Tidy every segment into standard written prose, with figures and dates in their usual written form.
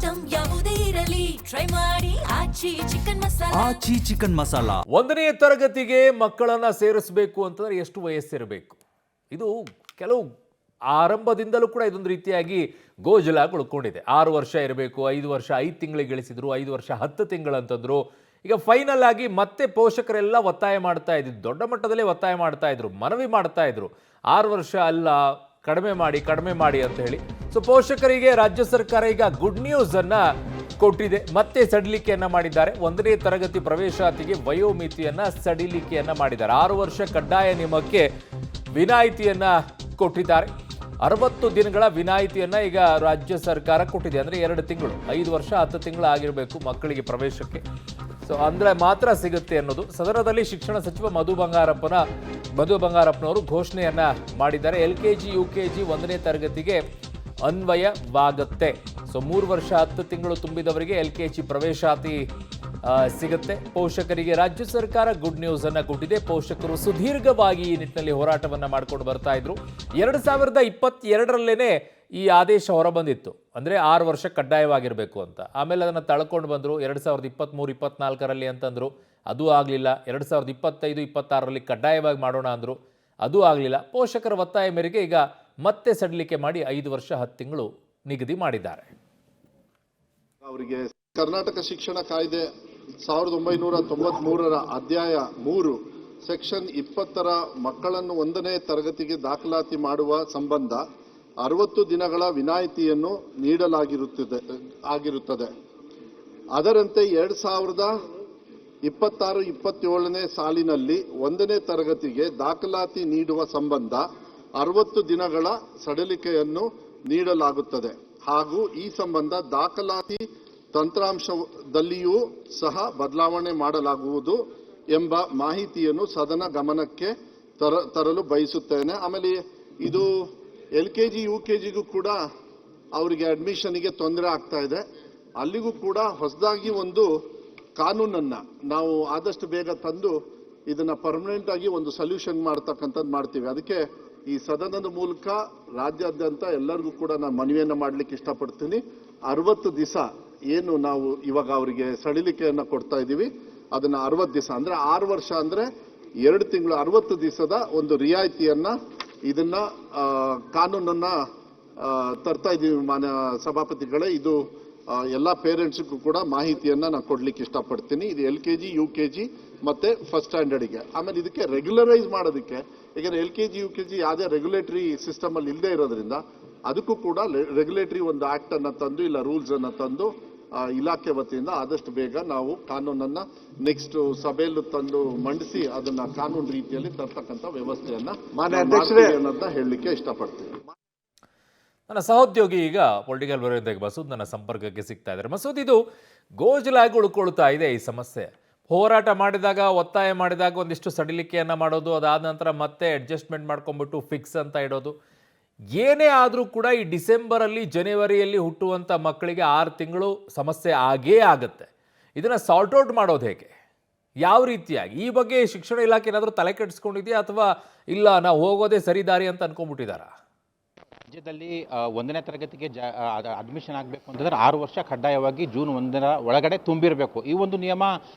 Item ಯಾವುದೇ ಇರಲಿ try ಮಾಡಿ ಆಚಿ ಚಿಕನ್ ಮಸಾಲಾ. 1ನೇ ತರಗತಿಗೆ ಮಕ್ಕಳನ್ನ ಸೇರಿಸಬೇಕು ಅಂತಂದ್ರೆ ಎಷ್ಟು ವಯಸ್ಸಿರಬೇಕು? ಇದು ಕೆಲವು ಆರಂಭದಿಂದಲೂ ಕೂಡ ಇದೊಂದು ರೀತಿಯಾಗಿ ಗೋಜಲಾಗಿ ಉಳ್ಕೊಂಡಿದೆ. 6 ವರ್ಷ ಇರಬೇಕು, 5 ವರ್ಷ 5 ತಿಂಗಳಿಗೆ ಇಳಿಸಿದ್ರು, 5 ವರ್ಷ 10 ತಿಂಗಳಂತಂದ್ರು. ಈಗ ಫೈನಲ್ ಆಗಿ ಮತ್ತೆ ಪೋಷಕರೆಲ್ಲ ಒತ್ತಾಯ ಮಾಡ್ತಾ ಇದ್ರು, ದೊಡ್ಡ ಮಟ್ಟದಲ್ಲೇ ಒತ್ತಾಯ ಮಾಡ್ತಾ ಇದ್ರು, ಮನವಿ ಮಾಡ್ತಾ ಇದ್ರು, 6 ವರ್ಷ ಅಲ್ಲ ಕಡಿಮೆ ಮಾಡಿ ಅಂತ ಹೇಳಿ. ಸೊ ಪೋಷಕರಿಗೆ ರಾಜ್ಯ ಸರ್ಕಾರ ಈಗ ಗುಡ್ ನ್ಯೂಸ್ ಅನ್ನ ಕೊಟ್ಟಿದೆ. ಮತ್ತೆ ಸಡಿಲಿಕೆಯನ್ನ ಮಾಡಿದ್ದಾರೆ. 1ನೇ ತರಗತಿ ಪ್ರವೇಶಾತಿಗೆ ವಯೋಮಿತಿಯನ್ನ ಸಡಿಲಿಕೆಯನ್ನ ಮಾಡಿದ್ದಾರೆ. 6 ವರ್ಷ ಕಡ್ಡಾಯ ನಿಯಮಕ್ಕೆ ವಿನಾಯಿತಿಯನ್ನ ಕೊಟ್ಟಿದ್ದಾರೆ. 60 ದಿನಗಳ ವಿನಾಯಿತಿಯನ್ನ ಈಗ ರಾಜ್ಯ ಸರ್ಕಾರ ಕೊಟ್ಟಿದೆ. ಅಂದ್ರೆ 2 ತಿಂಗಳು, 5 ವರ್ಷ 10 ತಿಂಗಳು ಆಗಿರಬೇಕು ಮಕ್ಕಳಿಗೆ ಪ್ರವೇಶಕ್ಕೆ. ಸೊ ಅಂದ್ರೆ ಮಾತ್ರ ಸಿಗುತ್ತೆ ಅನ್ನೋದು ಸದನದಲ್ಲಿ ಶಿಕ್ಷಣ ಸಚಿವ ಮಧು ಬಂಗಾರಪ್ಪನವರು ಘೋಷಣೆಯನ್ನ ಮಾಡಿದ್ದಾರೆ. LKG UKG 1ನೇ ತರಗತಿಗೆ ಅನ್ವಯವಾಗುತ್ತೆ. ಸೊ 3 ವರ್ಷ 10 ತಿಂಗಳು ತುಂಬಿದವರಿಗೆ LKG ಪ್ರವೇಶಾತಿ ಸಿಗುತ್ತೆ. ಪೋಷಕರಿಗೆ ರಾಜ್ಯ ಸರ್ಕಾರ ಗುಡ್ ನ್ಯೂಸ್ ಅನ್ನ ಕೊಟ್ಟಿದೆ. ಪೋಷಕರು ಸುದೀರ್ಘವಾಗಿ ಈ ನಿಟ್ಟಿನಲ್ಲಿ ಹೋರಾಟವನ್ನ ಮಾಡ್ಕೊಂಡು ಬರ್ತಾ ಇದ್ರು. 2022ರಲ್ಲೇನೆ ಈ ಆದೇಶ ಹೊರಬಂದಿತ್ತು. ಅಂದ್ರೆ 6 ವರ್ಷ ಕಡ್ಡಾಯವಾಗಿರಬೇಕು ಅಂತ. ಆಮೇಲೆ ಅದನ್ನು ತಳ್ಕೊಂಡು ಬಂದರು 2023-24ರಲ್ಲಿ ಅಂತಂದ್ರು. ಅದೂ ಆಗಲಿಲ್ಲ. 2025-26ರಲ್ಲಿ ಕಡ್ಡಾಯವಾಗಿ ಮಾಡೋಣ ಅಂದರು. ಅದೂ ಆಗಲಿಲ್ಲ. ಪೋಷಕರ ಒತ್ತಾಯ ಮೇರೆಗೆ ಈಗ ಮತ್ತೆ ಸಡಿಲಿಕೆ ಮಾಡಿ 5 ವರ್ಷ 10 ತಿಂಗಳು ನಿಗದಿ ಮಾಡಿದ್ದಾರೆ. ಅವರಿಗೆ ಕರ್ನಾಟಕ ಶಿಕ್ಷಣ ಕಾಯ್ದೆ 1993ರ ಅಧ್ಯಾಯ 3 ಸೆಕ್ಷನ್ 20ರ ಮಕ್ಕಳನ್ನು 1ನೇ ತರಗತಿಗೆ ದಾಖಲಾತಿ ಮಾಡುವ ಸಂಬಂಧ 60 ದಿನಗಳ ವಿನಾಯಿತಿಯನ್ನು ನೀಡಲಾಗಿರುತ್ತದೆ. ಅದರಂತೆ 2026-27ನೇ ಸಾಲಿನಲ್ಲಿ 1ನೇ ತರಗತಿಗೆ ದಾಖಲಾತಿ ನೀಡುವ ಸಂಬಂಧ 60 ದಿನಗಳ ಸಡಿಲಿಕೆಯನ್ನು ನೀಡಲಾಗುತ್ತದೆ. ಹಾಗೂ ಈ ಸಂಬಂಧ ದಾಖಲಾತಿ ತಂತ್ರಾಂಶದಲ್ಲಿಯೂ ಸಹ ಬದಲಾವಣೆ ಮಾಡಲಾಗುವುದು ಎಂಬ ಮಾಹಿತಿಯನ್ನು ಸದನ ಗಮನಕ್ಕೆ ತರಲು ಬಯಸುತ್ತೇನೆ. ಆಮೇಲೆ ಇದು LKG UKGಗೂ ಕೂಡ ಅವರಿಗೆ ಅಡ್ಮಿಷನ್ಗೆ ತೊಂದರೆ ಆಗ್ತಾ ಇದೆ. ಅಲ್ಲಿಗೂ ಕೂಡ ಹೊಸದಾಗಿ ಒಂದು ಕಾನೂನನ್ನ ನಾವು ಆದಷ್ಟು ಬೇಗ ತಂದು ಇದನ್ನ ಪರ್ಮನೆಂಟ್ ಆಗಿ ಒಂದು ಸೊಲ್ಯೂಷನ್ ಮಾಡ್ತಕ್ಕಂಥದ್ದು ಮಾಡ್ತೀವಿ. ಅದಕ್ಕೆ ಈ ಸದನದ ಮೂಲಕ ರಾಜ್ಯಾದ್ಯಂತ ಎಲ್ಲರಿಗೂ ಕೂಡ ನಾನು ಮನವಿಯನ್ನು ಮಾಡಲಿಕ್ಕೆ ಇಷ್ಟಪಡ್ತೀನಿ. 60 ದಿವಸ ಏನು ನಾವು ಇವಾಗ ಅವರಿಗೆ ಸಡಿಲಿಕೆಯನ್ನು ಕೊಡ್ತಾ ಇದ್ದೀವಿ, ಅದನ್ನ 60 ದಿವಸ ಅಂದ್ರೆ 6 ವರ್ಷ ಅಂದ್ರೆ 2 ತಿಂಗಳು 60 ದಿವಸದ ಒಂದು ರಿಯಾಯಿತಿಯನ್ನ ಇದನ್ನ ಕಾನೂನನ್ನ ತರ್ತಾ ಇದ್ದೀವಿ. ಮಾನ್ಯ ಸಭಾಪತಿಗಳೇ, ಇದು ಎಲ್ಲ ಪೇರೆಂಟ್ಸ್ಗೂ ಕೂಡ ಮಾಹಿತಿಯನ್ನ ನಾನು ಕೊಡ್ಲಿಕ್ಕೆ ಇಷ್ಟಪಡ್ತೀನಿ. ಇದು LKG UKG ಮತ್ತೆ ಫಸ್ಟ್ ಸ್ಟ್ಯಾಂಡರ್ಡ್ಗೆ. ಆಮೇಲೆ ಇದಕ್ಕೆ ರೆಗ್ಯುಲರೈಸ್ ಮಾಡೋದಕ್ಕೆ, ಯಾಕಂದ್ರೆ LKG UKG ಯಾವುದೇ ರೆಗ್ಯುಲೇಟರಿ ಸಿಸ್ಟಮ್ ಅಲ್ಲಿ ಇಲ್ಲದೆ ಇರೋದ್ರಿಂದ ಅದಕ್ಕೂ ಕೂಡ ರೆಗ್ಯುಲೇಟರಿ ಒಂದು ಆಕ್ಟ್ ಅನ್ನ ತಂದು ಇಲ್ಲ ರೂಲ್ಸ್ ಅನ್ನ ತಂದು ಇಲಾಖೆ ವತಿಯಿಂದ ಆದಷ್ಟು ಬೇಗ ನಾವು ಕಾನೂನನ್ನ ನೆಕ್ಸ್ಟ್ ಸಭೆಯಲ್ಲೂ ತಂದು ಮಂಡಿಸಿ ಅದನ್ನ ಕಾನೂನು ರೀತಿಯಲ್ಲಿ ತರ್ತಕ್ಕಂಥ ವ್ಯವಸ್ಥೆಯನ್ನ ಅಂತ ಹೇಳಲಿಕ್ಕೆ ಇಷ್ಟಪಡ್ತೀನಿ. ನನ್ನ ಸಹೋದ್ಯೋಗಿ ಈಗ ಪೊಲಿಟಿಕಲ್ ಬ್ಯೂರೋ ಮಸೂದ್ ನನ್ನ ಸಂಪರ್ಕಕ್ಕೆ ಸಿಗ್ತಾ ಇದ್ದಾರೆ. ಮಸೂದ್, ಇದು ಗೋಜಲಾಗಿ ಉಳ್ಕೊಳ್ತಾ ಇದೆ ಈ ಸಮಸ್ಯೆ. ಹೋರಾಟ ಮಾಡಿದಾಗ, ಒತ್ತಾಯ ಮಾಡಿದಾಗ ಒಂದಿಷ್ಟು ಸಡಿಲಿಕೆಯನ್ನು ಮಾಡೋದು, ಅದಾದ ನಂತರ ಮತ್ತೆ ಅಡ್ಜಸ್ಟ್ಮೆಂಟ್ ಮಾಡ್ಕೊಂಡ್ಬಿಟ್ಟು ಫಿಕ್ಸ್ ಅಂತ ಇಡೋದು. ಏನೇ ಆದರೂ ಕೂಡ ಈ ಡಿಸೆಂಬರಲ್ಲಿ ಜನವರಿಯಲ್ಲಿ ಹುಟ್ಟುವಂಥ ಮಕ್ಕಳಿಗೆ 6 ತಿಂಗಳು ಸಮಸ್ಯೆ ಆಗೇ ಆಗುತ್ತೆ. ಇದನ್ನು ಸಾರ್ಟ್ ಔಟ್ ಮಾಡೋದು ಹೇಗೆ, ಯಾವ ರೀತಿಯಾಗಿ? ಈ ಬಗ್ಗೆ ಶಿಕ್ಷಣ ಇಲಾಖೆ ಏನಾದರೂ ತಲೆ ಕೆಡಿಸ್ಕೊಂಡಿದೆಯಾ ಅಥವಾ ಇಲ್ಲ ನಾವು ಹೋಗೋದೇ ಸರಿದಾರಿ ಅಂತ ಅನ್ಕೊಂಡ್ಬಿಟ್ಟಿದ್ದಾರಾ? ರಾಜ್ಯದಲ್ಲಿ 1ನೇ ತರಗತಿಗೆ ಅಡ್ಮಿಷನ್ ಆಗಬೇಕು ಅಂತಂದರೆ 6 ವರ್ಷ ಕಡ್ಡಾಯವಾಗಿ ಜೂನ್ 1ರ ಒಳಗಡೆ ತುಂಬಿರಬೇಕು. ಈ ಒಂದು ನಿಯಮ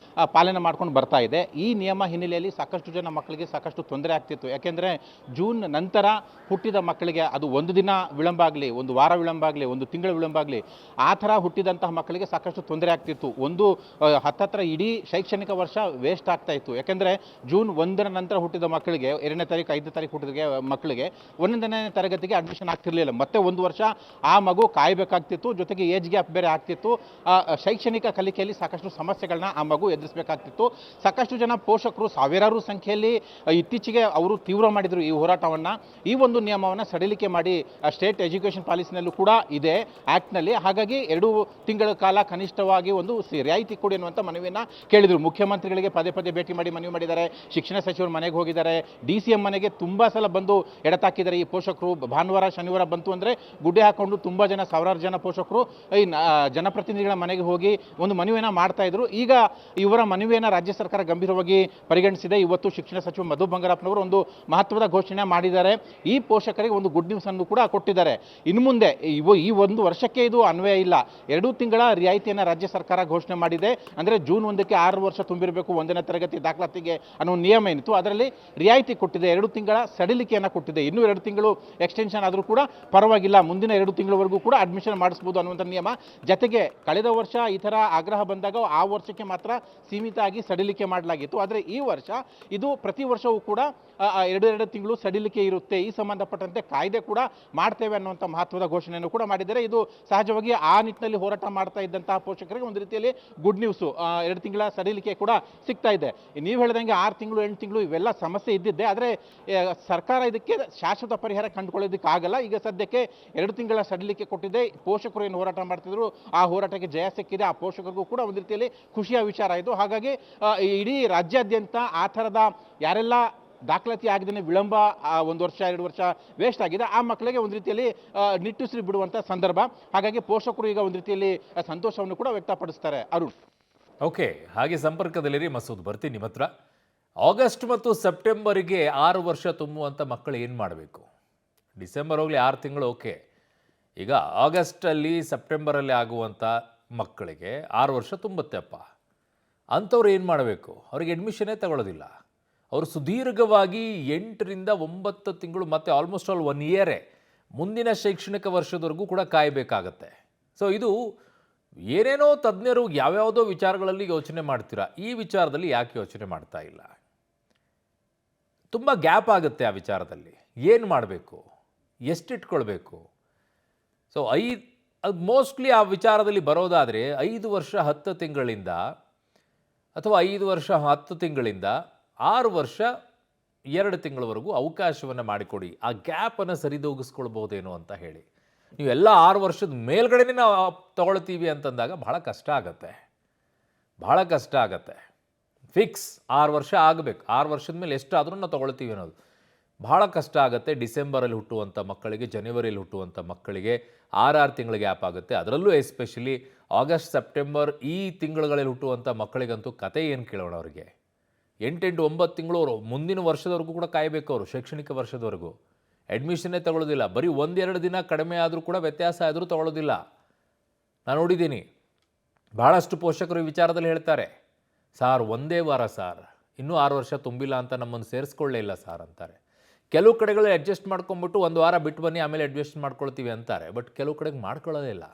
ಪಾಲನೆ ಮಾಡ್ಕೊಂಡು ಬರ್ತಾ ಇದೆ. ಈ ನಿಯಮ ಹಿನ್ನೆಲೆಯಲ್ಲಿ ಸಾಕಷ್ಟು ಜನ ಮಕ್ಕಳಿಗೆ ಸಾಕಷ್ಟು ತೊಂದರೆ ಆಗ್ತಿತ್ತು. ಯಾಕೆಂದರೆ ಜೂನ್ ನಂತರ ಹುಟ್ಟಿದ ಮಕ್ಕಳಿಗೆ ಅದು 1 ದಿನ ವಿಳಂಬ ಆಗಲಿ, 1 ವಾರ ವಿಳಂಬ ಆಗಲಿ, 1 ತಿಂಗಳ ವಿಳಂಬ ಆಗಲಿ, ಆ ಥರ ಹುಟ್ಟಿದಂತಹ ಮಕ್ಕಳಿಗೆ ಸಾಕಷ್ಟು ತೊಂದರೆ ಆಗ್ತಿತ್ತು. ಹತ್ತತ್ರ ಇಡೀ ಶೈಕ್ಷಣಿಕ ವರ್ಷ ವೇಸ್ಟ್ ಆಗ್ತಾ ಇತ್ತು. ಯಾಕೆಂದರೆ ಜೂನ್ 1ರ ನಂತರ ಹುಟ್ಟಿದ ಮಕ್ಕಳಿಗೆ 2ನೇ ತಾರೀಕು 5ನೇ ತಾರೀಕು ಹುಟ್ಟಿದ ಮಕ್ಕಳಿಗೆ 1ನೇ ತರಗತಿಗೆ ಅಡ್ಮಿಷನ್ ಆಗ್ತಿರ್ಲಿಲ್ಲ. ಮತ್ತೆ 1 ವರ್ಷ ಆ ಮಗು ಕಾಯಬೇಕಾಗ್ತಿತ್ತು. ಜೊತೆಗೆ ಏಜ್ ಗ್ಯಾಪ್ ಬೇರೆ ಆಗ್ತಿತ್ತು. ಶೈಕ್ಷಣಿಕ ಕಲಿಕೆಯಲ್ಲಿ ಸಾಕಷ್ಟು ಸಮಸ್ಯೆಗಳನ್ನ ಆ ಮಗು ಎದುರಿಸಬೇಕಾಗ್ತಿತ್ತು. ಸಾಕಷ್ಟು ಜನ ಪೋಷಕರು ಸಾವಿರಾರು ಸಂಖ್ಯೆಯಲ್ಲಿ ಇತ್ತೀಚೆಗೆ ಅವರು ತೀವ್ರ ಮಾಡಿದರು ಈ ಹೋರಾಟವನ್ನು. ಈ ಒಂದು ನಿಯಮವನ್ನು ಸಡಿಲಿಕೆ ಮಾಡಿ ಸ್ಟೇಟ್ ಎಜುಕೇಷನ್ ಪಾಲಿಸಿನಲ್ಲೂ ಕೂಡ ಇದೆ ಆ್ಯಕ್ಟ್ನಲ್ಲಿ. ಹಾಗಾಗಿ 2 ತಿಂಗಳ ಕಾಲ ಕನಿಷ್ಠವಾಗಿ ಒಂದು ರಿಯಾಯಿತಿ ಕೊಡಿ ಅನ್ನುವಂಥ ಮನವಿಯನ್ನು ಕೇಳಿದರು. ಮುಖ್ಯಮಂತ್ರಿಗಳಿಗೆ ಪದೇ ಭೇಟಿ ಮಾಡಿ ಮನವಿ ಮಾಡಿದ್ದಾರೆ. ಶಿಕ್ಷಣ ಸಚಿವರು ಮನೆಗೆ ಹೋಗಿದ್ದಾರೆ. DCM ಮನೆಗೆ ತುಂಬ ಸಲ ಬಂದು ಎಡತಾಕಿದ್ದಾರೆ ಈ ಪೋಷಕರು. ಭಾನುವಾರ ಶನಿವಾರ ವಿವರ ಬಂತು ಅಂದರೆ ಗುಡ್ಡೆ ಹಾಕೊಂಡು ತುಂಬ ಜನ ಸಾವಿರಾರು ಜನ ಪೋಷಕರು ಈ ಜನಪ್ರತಿನಿಧಿಗಳ ಮನೆಗೆ ಹೋಗಿ ಒಂದು ಮನವಿಯನ್ನು ಮಾಡ್ತಾ ಇದ್ರು. ಈಗ ಇವರ ಮನವಿಯನ್ನು ರಾಜ್ಯ ಸರ್ಕಾರ ಗಂಭೀರವಾಗಿ ಪರಿಗಣಿಸಿದೆ. ಇವತ್ತು ಶಿಕ್ಷಣ ಸಚಿವ ಮಧು ಬಂಗಾರಪ್ಪನವರು ಒಂದು ಮಹತ್ವದ ಘೋಷಣೆ ಮಾಡಿದ್ದಾರೆ. ಈ ಪೋಷಕರಿಗೆ ಒಂದು ಗುಡ್ ನ್ಯೂಸ್ ಅನ್ನು ಕೂಡ ಕೊಟ್ಟಿದ್ದಾರೆ. ಇನ್ನು ಮುಂದೆ ಈ ಒಂದು ವರ್ಷಕ್ಕೆ ಇದು ಅನ್ವಯ ಇಲ್ಲ. 2 ತಿಂಗಳ ರಿಯಾಯಿತಿಯನ್ನು ರಾಜ್ಯ ಸರ್ಕಾರ ಘೋಷಣೆ ಮಾಡಿದೆ. ಅಂದರೆ ಜೂನ್ 1ಕ್ಕೆ 6 ವರ್ಷ ತುಂಬಿರಬೇಕು 1ನೇ ತರಗತಿ ದಾಖಲಾತಿಗೆ ಅನ್ನೋ ನಿಯಮ ಏನಿತ್ತು ಅದರಲ್ಲಿ ರಿಯಾಯಿತಿ ಕೊಟ್ಟಿದೆ. 2 ತಿಂಗಳ ಸಡಿಲಿಕೆಯನ್ನು ಕೊಟ್ಟಿದೆ. ಇನ್ನೂ 2 ತಿಂಗಳು ಎಕ್ಸ್ಟೆನ್ಷನ್ ಆದರೂ ಕೂಡ ಪರವಾಗಿಲ್ಲ, ಮುಂದಿನ 2 ತಿಂಗಳವರೆಗೂ ಕೂಡ ಅಡ್ಮಿಷನ್ ಮಾಡಿಸ್ಬೋದು ಅನ್ನುವಂಥ ನಿಯಮ. ಜತೆಗೆ ಕಳೆದ ವರ್ಷ ಈ ಥರ ಆಗ್ರಹ ಬಂದಾಗ ಆ ವರ್ಷಕ್ಕೆ ಮಾತ್ರ ಸೀಮಿತ ಆಗಿ ಸಡಿಲಿಕೆ ಮಾಡಲಾಗಿತ್ತು. ಆದರೆ ಈ ವರ್ಷ ಇದು ಪ್ರತಿ ವರ್ಷವೂ ಕೂಡ 2 ತಿಂಗಳು ಸಡಿಲಿಕೆ ಇರುತ್ತೆ. ಈ ಸಂಬಂಧಪಟ್ಟಂತೆ ಕಾಯ್ದೆ ಕೂಡ ಮಾಡ್ತೇವೆ ಅನ್ನುವಂಥ ಮಹತ್ವದ ಘೋಷಣೆಯನ್ನು ಕೂಡ ಮಾಡಿದ್ದಾರೆ. ಇದು ಸಹಜವಾಗಿ ಆ ನಿಟ್ಟಿನಲ್ಲಿ ಹೋರಾಟ ಮಾಡ್ತಾ ಇದ್ದಂತಹ ಪೋಷಕರಿಗೆ ಒಂದು ರೀತಿಯಲ್ಲಿ ಗುಡ್ ನ್ಯೂಸು. 2 ತಿಂಗಳ ಸಡಿಲಿಕೆ ಕೂಡ ಸಿಗ್ತಾ ಇದೆ. ನೀವು ಹೇಳಿದಂಗೆ 6 ತಿಂಗಳು 8 ತಿಂಗಳು ಇವೆಲ್ಲ ಸಮಸ್ಯೆ ಇದ್ದಿದ್ದೆ. ಆದರೆ ಸರ್ಕಾರ ಇದಕ್ಕೆ ಶಾಶ್ವತ ಪರಿಹಾರ ಕಂಡುಕೊಳ್ಳೋದಕ್ಕೆ ಆಗಲ್ಲ. ಈಗ ಸದ್ಯಕ್ಕೆ 2 ತಿಂಗಳ ಸಡಿಲಿಕೆ ಕೊಟ್ಟಿದೆ. ಪೋಷಕರು ಏನು ಹೋರಾಟ ಮಾಡ್ತಿದ್ರು ಆ ಹೋರಾಟಕ್ಕೆ ಜಯ ಸಿಕ್ಕಿದೆ. ಆ ಪೋಷಕರಿಗೂ ಕೂಡ ಒಂದು ರೀತಿಯಲ್ಲಿ ಖುಷಿಯ ವಿಚಾರ ಇದು. ಹಾಗಾಗಿ ಇಡೀ ರಾಜ್ಯಾದ್ಯಂತ ಆ ಥರದ ಯಾರೆಲ್ಲ ದಾಖಲಾತಿ ಆಗದೇ ವಿಳಂಬ 1 ವರ್ಷ 2 ವರ್ಷ ವೇಸ್ಟ್ ಆಗಿದೆ ಆ ಮಕ್ಕಳಿಗೆ ಒಂದು ರೀತಿಯಲ್ಲಿ ನಿಟ್ಟುಸಿರು ಬಿಡುವಂಥ ಸಂದರ್ಭ. ಹಾಗಾಗಿ ಪೋಷಕರು ಈಗ ಒಂದು ರೀತಿಯಲ್ಲಿ ಸಂತೋಷವನ್ನು ಕೂಡ ವ್ಯಕ್ತಪಡಿಸ್ತಾರೆ. ಅರುಣ್. ಓಕೆ, ಹಾಗೆ ಸಂಪರ್ಕದಲ್ಲಿರಿ ಮಸೂದ್, ಬರ್ತೀನಿ ನಿಮ್ಮ ಹತ್ರ. ಆಗಸ್ಟ್ ಮತ್ತು ಸೆಪ್ಟೆಂಬರಿಗೆ 6 ವರ್ಷ ತುಂಬುವಂಥ ಮಕ್ಕಳು ಏನು ಮಾಡಬೇಕು? ಡಿಸೆಂಬರ್ ಹೋಗಲಿ 6 ತಿಂಗಳು ಓಕೆ. ಈಗ ಆಗಸ್ಟಲ್ಲಿ ಸೆಪ್ಟೆಂಬರಲ್ಲಿ ಆಗುವಂಥ ಮಕ್ಕಳಿಗೆ 6 ವರ್ಷ ತುಂಬುತ್ತೆಪ್ಪ. ಅಂಥವ್ರು ಏನು ಮಾಡಬೇಕು? ಅವ್ರಿಗೆ ಅಡ್ಮಿಷನ್ನೇ ತಗೊಳ್ಳೋದಿಲ್ಲ. ಅವರು ಸುದೀರ್ಘವಾಗಿ 8ರಿಂದ 9 ತಿಂಗಳು ಮತ್ತು ಆಲ್ಮೋಸ್ಟ್ ಆಲ್ 1 ಇಯರೇ ಮುಂದಿನ ಶೈಕ್ಷಣಿಕ ವರ್ಷದವರೆಗೂ ಕೂಡ ಕಾಯಬೇಕಾಗತ್ತೆ. ಸೊ ಇದು ಏನೇನೋ ತಜ್ಞರು ಯಾವ್ಯಾವುದೋ ವಿಚಾರಗಳಲ್ಲಿ ಯೋಚನೆ ಮಾಡ್ತೀರಾ, ಈ ವಿಚಾರದಲ್ಲಿ ಯಾಕೆ ಯೋಚನೆ ಮಾಡ್ತಾ ಇಲ್ಲ? ತುಂಬ ಗ್ಯಾಪ್ ಆಗುತ್ತೆ ಆ ವಿಚಾರದಲ್ಲಿ. ಏನು ಮಾಡಬೇಕು, ಎಷ್ಟಿಟ್ಕೊಳ್ಬೇಕು? ಸೊ ಅದು ಮೋಸ್ಟ್ಲಿ ಆ ವಿಚಾರದಲ್ಲಿ ಬರೋದಾದರೆ 5 ವರ್ಷ 10 ತಿಂಗಳಿಂದ ಅಥವಾ 5 ವರ್ಷ 10 ತಿಂಗಳಿಂದ 6 ವರ್ಷ 2 ತಿಂಗಳವರೆಗೂ ಅವಕಾಶವನ್ನು ಮಾಡಿಕೊಡಿ. ಆ ಗ್ಯಾಪನ್ನು ಸರಿದೂಗಿಸ್ಕೊಳ್ಬೋದೇನೋ ಅಂತ ಹೇಳಿ. ನೀವೆಲ್ಲ 6 ವರ್ಷದ ಮೇಲ್ಗಡೆನೇ ನಾವು ತೊಗೊಳ್ತೀವಿ ಅಂತಂದಾಗ ಬಹಳ ಕಷ್ಟ ಆಗತ್ತೆ. ಫಿಕ್ಸ್ 6 ವರ್ಷ ಆಗಬೇಕು. 6 ವರ್ಷದ ಮೇಲೆ ಎಷ್ಟಾದರೂ ನಾವು ತೊಗೊಳ್ತೀವಿ ಅನ್ನೋದು ಬಹಳ ಕಷ್ಟ ಆಗುತ್ತೆ. ಡಿಸೆಂಬರಲ್ಲಿ ಹುಟ್ಟುವಂಥ ಮಕ್ಕಳಿಗೆ, ಜನವರಿಯಲ್ಲಿ ಹುಟ್ಟುವಂಥ ಮಕ್ಕಳಿಗೆ 6 ತಿಂಗಳ ಗ್ಯಾಪ್ ಆಗುತ್ತೆ. ಅದರಲ್ಲೂ ಎಸ್ಪೆಷಲಿ ಆಗಸ್ಟ್ ಸೆಪ್ಟೆಂಬರ್ ಈ ತಿಂಗಳುಗಳಲ್ಲಿ ಹುಟ್ಟುವಂಥ ಮಕ್ಕಳಿಗಂತೂ ಕತೆ ಏನು ಕೇಳೋಣ. ಅವರಿಗೆ 8-9 ತಿಂಗಳು ಅವರು ಮುಂದಿನ ವರ್ಷದವರೆಗೂ ಕೂಡ ಕಾಯಬೇಕು. ಅವರು ಶೈಕ್ಷಣಿಕ ವರ್ಷದವರೆಗೂ ಅಡ್ಮಿಷನ್ನೇ ತಗೊಳ್ಳೋದಿಲ್ಲ. ಬರೀ 1-2 ದಿನ ಕಡಿಮೆ ಆದರೂ ಕೂಡ ವ್ಯತ್ಯಾಸ ಆದರೂ ತಗೊಳ್ಳೋದಿಲ್ಲ. ನಾನು ನೋಡಿದ್ದೀನಿ ಭಾಳಷ್ಟು ಪೋಷಕರು ಈ ವಿಚಾರದಲ್ಲಿ ಹೇಳ್ತಾರೆ, ಸಾರ್ 1 ವಾರ ಸಾರ್, ಇನ್ನೂ 6 ವರ್ಷ ತುಂಬಿಲ್ಲ ಅಂತ ನಮ್ಮನ್ನು ಸೇರಿಸ್ಕೊಳ್ಳೇ ಇಲ್ಲ ಸಾರ್ ಅಂತಾರೆ. ಕೆಲವು ಕಡೆಗಳಲ್ಲಿ ಅಡ್ಜಸ್ಟ್ ಮಾಡ್ಕೊಂಬಿಟ್ಟು 1 ವಾರ ಬಿಟ್ಟು ಬನ್ನಿ ಆಮೇಲೆ ಅಡ್ಜಸ್ಟ್ ಮಾಡ್ಕೊಳ್ತೀವಿ ಅಂತಾರೆ. ಬಟ್ ಕೆಲವು ಕಡೆಗೆ ಮಾಡ್ಕೊಳ್ಳೋದೇ ಇಲ್ಲ.